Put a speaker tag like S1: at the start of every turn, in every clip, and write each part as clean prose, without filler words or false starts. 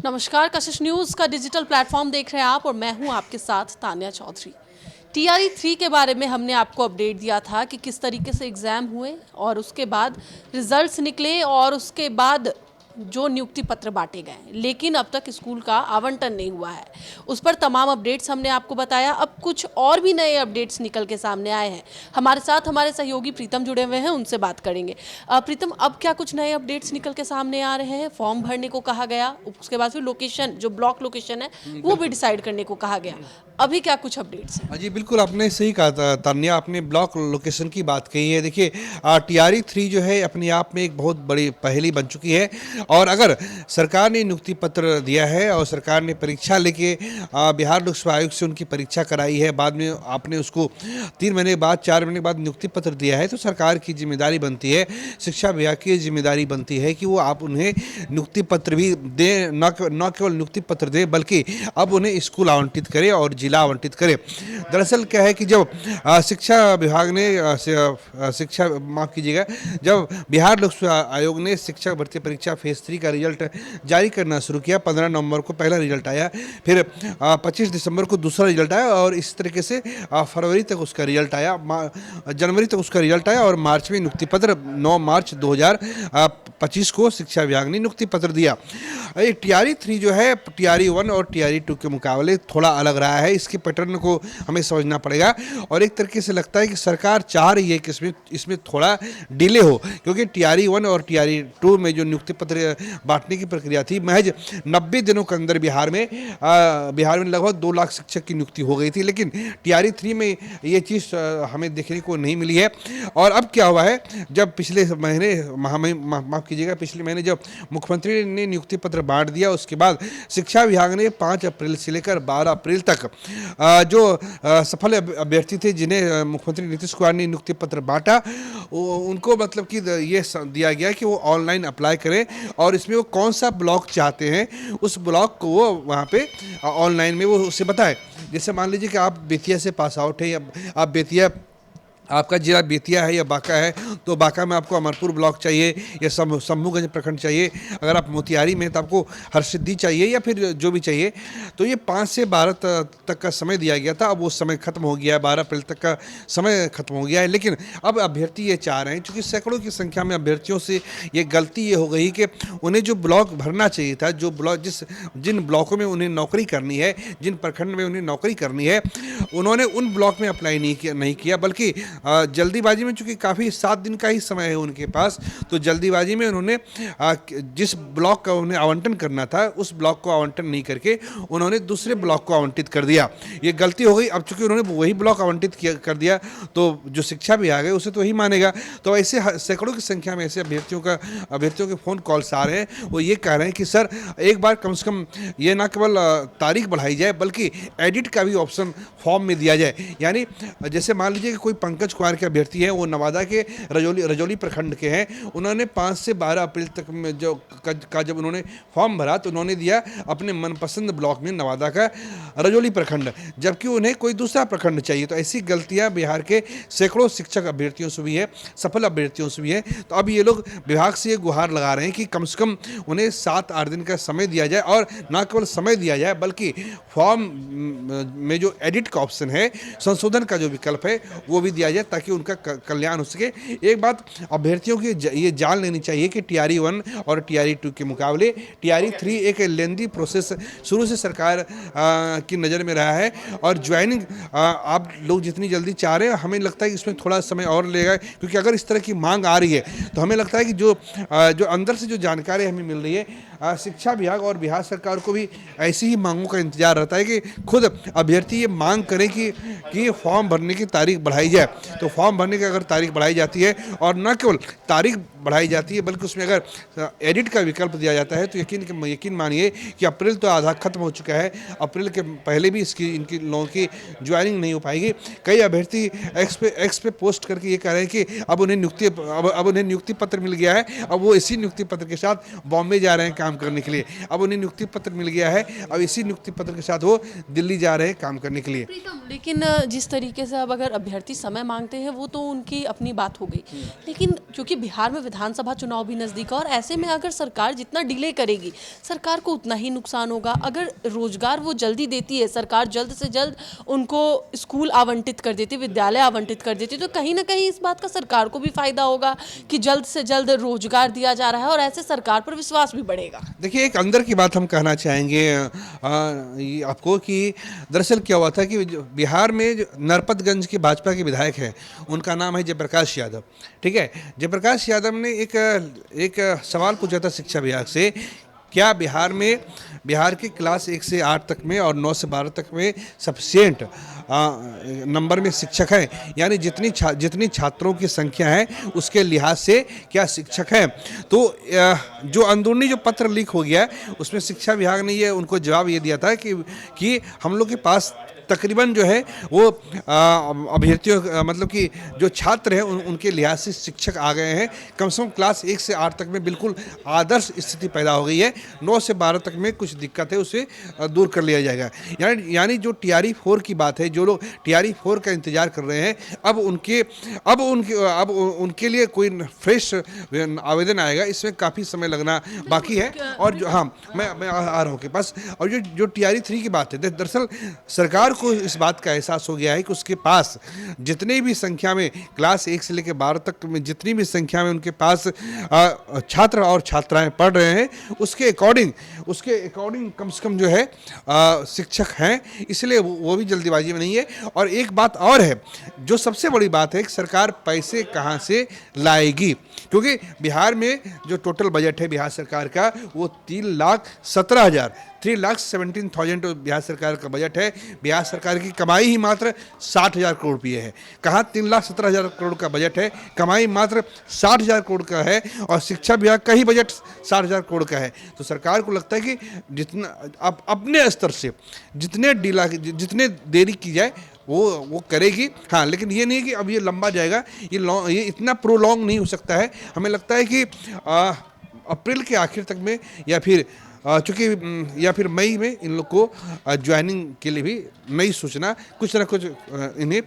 S1: नमस्कार, कशिश न्यूज़ का digital platform देख रहे हैं आप और मैं हूं आपके साथ तान्या चौधरी। टीआरई 3 के बारे में हमने आपको अपडेट दिया था कि किस तरीके से एग्ज़ाम हुए और उसके बाद रिजल्ट्स निकले और उसके बाद जो नियुक्ति पत्र बांटे गए, लेकिन अब तक स्कूल का आवंटन नहीं हुआ है। उस पर तमाम अपडेट्स हमने आपको बताया। अब कुछ और भी नए अपडेट्स निकल के सामने आए हैं। हमारे साथ हमारे सहयोगी प्रीतम जुड़े हुए हैं, उनसे बात करेंगे। प्रीतम, अब क्या कुछ नए अपडेट्स निकल के सामने आ रहे हैं? फॉर्म भरने को कहा गया, उसके बाद फिर लोकेशन, जो ब्लॉक लोकेशन है वो भी डिसाइड करने को कहा गया। अभी क्या कुछ अपडेट्स हैं?
S2: हाँ जी, बिल्कुल आपने सही कहा था तान्या, आपने ब्लॉक लोकेशन की बात कही है। देखिए, टीआरई 3 जो है अपने आप में एक बहुत बड़ी पहेली बन चुकी है। और अगर सरकार ने नियुक्ति पत्र दिया है और सरकार ने परीक्षा लेके बिहार लोक सेवा आयोग से उनकी परीक्षा कराई है, बाद में आपने उसको 3 महीने बाद 4 महीने बाद नियुक्ति पत्र दिया है, तो सरकार की जिम्मेदारी बनती है, शिक्षा विभाग की जिम्मेदारी बनती है कि वो आप उन्हें नियुक्ति पत्र भी दें, न केवल नियुक्ति पत्र दें बल्कि अब उन्हें स्कूल आवंटित करें और जिला आवंटित करें। दरअसल क्या है कि जब शिक्षा विभाग ने शिक्षा माफ कीजिएगा, जब बिहार लोक सेवा आयोग ने शिक्षक भर्ती परीक्षा फेज 3 का रिजल्ट जारी करना शुरू किया, 15 नवंबर को पहला रिजल्ट आया, फिर 25 दिसंबर को दूसरा रिजल्ट आया और इस तरीके से फरवरी तक उसका रिजल्ट आया, जनवरी तक उसका रिजल्ट आया और मार्च में नियुक्ति पत्र 9 मार्च 2025 को शिक्षा विभाग ने नियुक्ति पत्र दिया। टीआरई 3 जो है टीआरई 1 और टीआरई 2 के मुकाबले थोड़ा अलग रहा है। इसके पैटर्न को हमें समझना पड़ेगा और एक तरीके से लगता है कि सरकार चाह रही है कि इसमें थोड़ा डिले हो, क्योंकि टीआरई 1 और टीआरई 2 में जो नियुक्ति पत्र बांटने की प्रक्रिया थी, महज 90 दिनों के अंदर बिहार में लगभग 2 लाख शिक्षक की नियुक्ति हो गई थी। लेकिन टीआरई 3 में ये चीज़ हमें देखने को नहीं मिली है। और अब क्या हुआ है, जब पिछले महीने माफ कीजिएगा, पिछले महीने जब मुख्यमंत्री ने नियुक्ति पत्र बांट दिया, उसके बाद शिक्षा विभाग ने 5 अप्रैल से लेकर 12 अप्रैल तक जो सफल अभ्यर्थी थे जिन्हें मुख्यमंत्री नीतीश कुमार ने नियुक्ति पत्र बांटा, उनको मतलब कि ये दिया गया कि वो ऑनलाइन अप्लाई करें और इसमें वो कौन सा ब्लॉक चाहते हैं उस ब्लॉक को वो वहाँ पे ऑनलाइन में वो उसे बताए। जैसे मान लीजिए कि आप बेतिया से पास आउट है या आप बेतिया, आपका जिला बेतिया है या बांका है, तो बांका में आपको अमरपुर ब्लॉक चाहिए या शंभूगंज प्रखंड चाहिए। अगर आप मोतिहारी में तो आपको हरसिद्धि चाहिए या फिर जो भी चाहिए। तो ये 5 से 12 तक का समय दिया गया था। अब वो समय खत्म हो गया है, 12 अप्रैल तक का समय खत्म हो गया है। लेकिन अब अभ्यर्थी ये चाह रहे हैं, चूँकि सैकड़ों की संख्या में अभ्यर्थियों से ये गलती ये हो गई कि उन्हें जो ब्लॉक भरना चाहिए था, जो ब्लॉक जिन ब्लॉकों में उन्हें नौकरी करनी है, जिन प्रखंड में उन्हें नौकरी करनी है, उन्होंने उन ब्लॉक में अप्लाई नहीं किया बल्कि जल्दीबाजी में, चूंकि काफ़ी 7 दिन का ही समय है उनके पास, तो जल्दीबाजी में उन्होंने जिस ब्लॉक का उन्हें आवंटन करना था उस ब्लॉक को आवंटन नहीं करके उन्होंने दूसरे ब्लॉक को आवंटित कर दिया। ये गलती हो गई। अब चूंकि उन्होंने वही ब्लॉक आवंटित कर दिया तो जो शिक्षा विभाग है उसे तो वही मानेगा। तो ऐसे सैकड़ों की संख्या में ऐसे अभ्यर्थियों के फ़ोन कॉल्स आ रहे हैं। वो ये कह रहे हैं कि सर, एक बार कम से कम ये ना केवल तारीख बढ़ाई जाए बल्कि एडिट का भी ऑप्शन फॉर्म में दिया जाए। यानी जैसे मान लीजिए कि कोई पंकज कुमार के अभ्यर्थी हैं, वो नवादा के रजौली प्रखंड के हैं। उन्होंने 5 से 12 अप्रैल तक में जब उन्होंने फॉर्म भरा तो उन्होंने दिया अपने मनपसंद ब्लॉक में नवादा का रजौली प्रखंड, जबकि उन्हें कोई दूसरा प्रखंड चाहिए। तो ऐसी गलतियां बिहार के सैकड़ों शिक्षक अभ्यर्थियों से भी है, सफल अभ्यर्थियों से भी है। तो अब ये लोग विभाग से ये गुहार लगा रहे हैं कि कम से कम उन्हें 7-8 दिन का समय दिया जाए और न केवल समय दिया जाए बल्कि फॉर्म में जो एडिट का ऑप्शन है, संशोधन का जो विकल्प है, वो भी दिया जाए ताकि उनका कल्याण हो सके। एक बात अभ्यर्थियों की ये जान लेनी चाहिए कि टीआरई 1 और टीआरई 2 के मुकाबले टीआरई 3 एक लेंदी प्रोसेस शुरू से सरकार की नज़र में रहा है। और ज्वाइनिंग आप लोग जितनी जल्दी चाह रहे हैं, हमें लगता है कि इसमें थोड़ा समय और लगेगा, क्योंकि अगर इस तरह की मांग आ रही है तो हमें लगता है कि जो अंदर से जो जानकारी हमें मिल रही है, शिक्षा विभाग और बिहार सरकार को भी ऐसी ही मांगों का इंतजार रहता है कि खुद अभ्यर्थी ये मांग करें कि फॉर्म भरने की तारीख बढ़ाई जाए। तो फॉर्म भरने की अगर तारीख बढ़ाई जाती है और न केवल तारीख बढ़ाई जाती है बल्कि उसमें अगर एडिट का विकल्प दिया जाता है तो यकीन मानिए कि अप्रैल तो आधा खत्म हो चुका है। अप्रैल के पहले भी इनकी लोगों की ज्वाइनिंग नहीं हो पाएगी। कई अभ्यर्थी एक्स पे पोस्ट करके ये कह रहे हैं कि अब उन्हें नियुक्ति पत्र मिल गया है, अब वो इसी नियुक्ति पत्र के साथ बॉम्बे जा रहे हैं काम करने के लिए। अब उन्हें नियुक्ति पत्र मिल गया है, अब इसी नियुक्ति पत्र के साथ वो दिल्ली जा रहे हैं काम करने के लिए।
S1: लेकिन जिस तरीके से अब अगर अभ्यर्थी समय मांगते हैं वो तो उनकी अपनी बात हो गई, लेकिन क्योंकि बिहार में विधानसभा चुनाव भी नज़दीक है और ऐसे में अगर सरकार जितना डिले करेगी सरकार को उतना ही नुकसान होगा। अगर रोजगार वो जल्दी देती है, सरकार जल्द से जल्द उनको स्कूल आवंटित कर देती, विद्यालय आवंटित कर देती, तो कहीं ना कहीं इस बात का सरकार को भी फायदा होगा कि जल्द से जल्द रोजगार दिया जा रहा है और ऐसे सरकार पर विश्वास भी बढ़ेगा।
S2: देखिए, एक अंदर की बात हम कहना चाहेंगे ये आपको कि दरअसल क्या हुआ था कि बिहार में जो नरपतगंज के भाजपा के विधायक हैं, उनका नाम है जयप्रकाश यादव। ठीक है, जयप्रकाश यादव ने एक सवाल पूछा था शिक्षा विभाग से, क्या बिहार के क्लास 1 से 8 तक में और 9 से 12 तक में सफिशिएंट नंबर में शिक्षक हैं, यानी जितनी छात्रों की संख्या है उसके लिहाज से क्या शिक्षक हैं। तो जो अंदरूनी जो पत्र लीक हो गया उसमें शिक्षा विभाग ने उनको जवाब ये दिया था कि हम लोग के पास तकरीबन जो है वो अभ्यर्थियों मतलब कि जो छात्र हैं उनके लिहाज से शिक्षक आ गए हैं। कम से कम क्लास 1 से 8 तक में बिल्कुल आदर्श स्थिति पैदा हो गई है। 9 से 12 तक में कुछ दिक्कत है, उसे दूर कर लिया जाएगा। यानी जो TRE 4 की बात है, जो लोग TRE 4 का इंतजार कर रहे हैं, अब उनके लिए कोई फ्रेश आवेदन आएगा, इसमें काफ़ी समय लगना बाकी है। और जो मैं आ रहा हूँ के पास, और जो TRE 3 की बात है, दरअसल सरकार को इस बात का एहसास हो गया है कि उसके पास जितनी भी संख्या में क्लास 1 से लेकर 12 तक में जितनी भी संख्या में उनके पास छात्र और छात्राएं पढ़ रहे हैं, उसके अकॉर्डिंग कम से कम जो है शिक्षक हैं, इसलिए वो भी जल्दीबाजी में नहीं है। और एक बात और है, जो सबसे बड़ी बात है कि सरकार पैसे कहाँ से लाएगी, क्योंकि बिहार में जो टोटल बजट है बिहार सरकार का वो 3,17,000 बिहार सरकार का बजट है। बिहार सरकार की कमाई ही मात्र 60,000 करोड़ रुपये है। कहाँ 3,17,000 करोड़ का बजट है, कमाई मात्र 60,000 करोड़ का है, और शिक्षा विभाग का ही बजट 60,000 करोड़ का है। तो सरकार को लगता है कि जितना अपने स्तर से जितने देरी की जाए वो करेगी। हाँ, लेकिन ये नहीं है कि अब ये लंबा जाएगा, ये इतना प्रोलॉन्ग नहीं हो सकता है। हमें लगता है कि अप्रैल के आखिर तक में या फिर मई में इन लोग को ज्वाइनिंग के लिए भी नई सूचना, कुछ ना कुछ इन्हें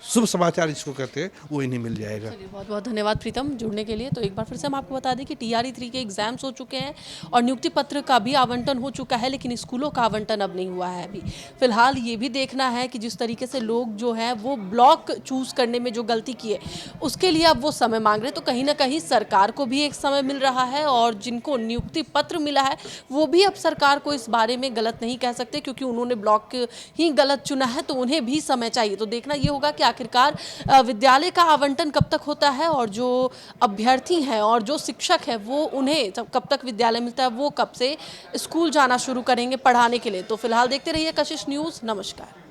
S2: शुभ समाचार जिसको कहते हैं वो इन्हें मिल जाएगा।
S1: चलिए, बहुत बहुत धन्यवाद प्रीतम जुड़ने के लिए। तो एक बार फिर से हम आपको बता दें कि TRE 3 के एग्जाम्स हो चुके हैं और नियुक्ति पत्र का भी आवंटन हो चुका है, लेकिन स्कूलों का आवंटन अब नहीं हुआ है। अभी फिलहाल ये भी देखना है कि जिस तरीके से लोग जो हैं वो ब्लॉक चूज करने में जो गलती की है उसके लिए अब वो समय मांग रहे, तो कहीं ना कहीं सरकार को भी एक समय मिल रहा है और जिनको नियुक्ति पत्र मिला है वो भी अब सरकार को इस बारे में गलत नहीं कह सकते, क्योंकि उन्होंने ब्लॉक ही गलत चुना है, तो उन्हें भी समय चाहिए। तो देखना ये होगा कि आखिरकार विद्यालय का आवंटन कब तक होता है और जो अभ्यर्थी हैं और जो शिक्षक हैं वो उन्हें कब तक विद्यालय मिलता है, वो कब से स्कूल जाना शुरू करेंगे पढ़ाने के लिए। तो फिलहाल देखते रहिए कशिश न्यूज़। नमस्कार।